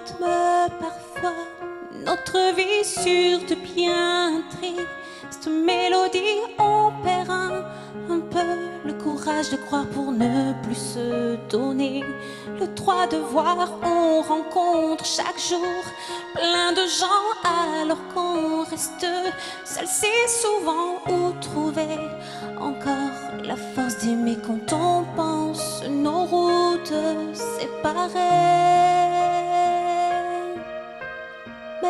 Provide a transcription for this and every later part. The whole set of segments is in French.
rythme parfois notre vie sûre de bien triste mélodie. On perd un peu le courage de croire pour ne plus se donner le droit de voir. On rencontre chaque jour plein de gens alors qu'on reste seul. C'est souvent où trouver encore la force d'aimer quand on pense nos routes séparées. Mais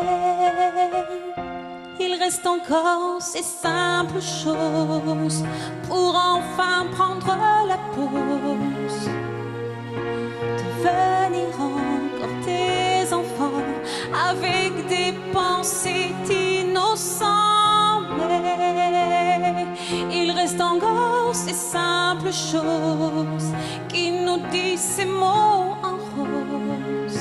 il reste encore ces simples choses pour enfin prendre la pause, devenir encore des enfants avec des pensées innocentes. Mais il reste encore ces simples choses qui nous disent ces mots en rose,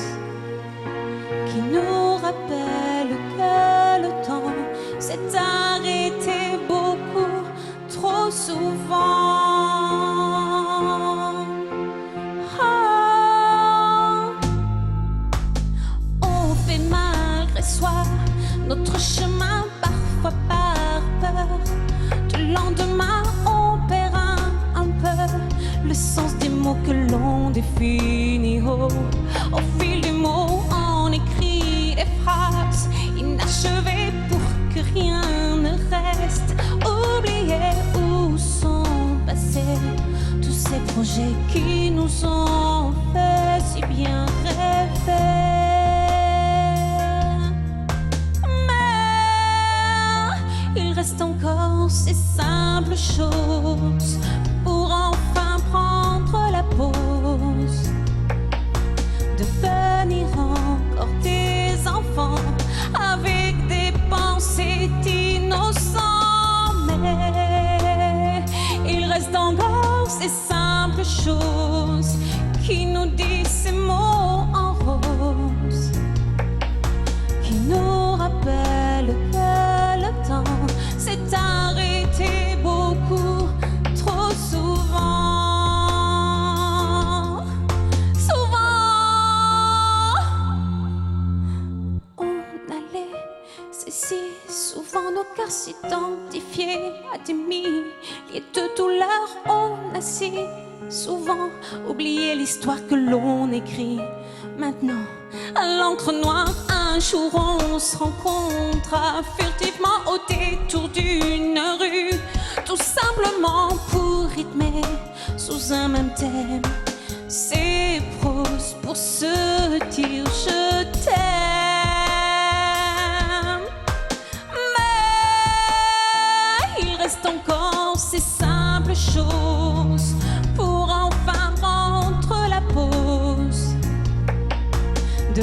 qui nous rappellent que le temps s'est arrêté beaucoup trop souvent. Oh, on fait malgré soi notre chemin, parfois par peur. Du lendemain, on perd un peu le sens des mots que l'on définit. Oh, au fil des mots, on écrit des phrases inachevées pour que rien ne reste. Oublier où sont passés tous ces projets qui nous ont fait si bien rêver. Mais il reste encore ces simples choses pour enfin prendre la pause, devenir encore des enfants avec des pensées innocentes. Mais il reste encore ces simples choses qui nous disent ces mots en rose, qui nous rappellent que le temps s'est arrêté beaucoup trop souvent. C'est si souvent nos cœurs s'identifiaient à des milliers de douleurs. On a si souvent oublié l'histoire que l'on écrit. Maintenant, à l'encre noire, un jour on se rencontre furtivement au détour d'une rue, tout simplement pour rythmer sous un même thème ces proses pour se dire je t'aime. Encore ces simples choses pour enfin prendre la pause, de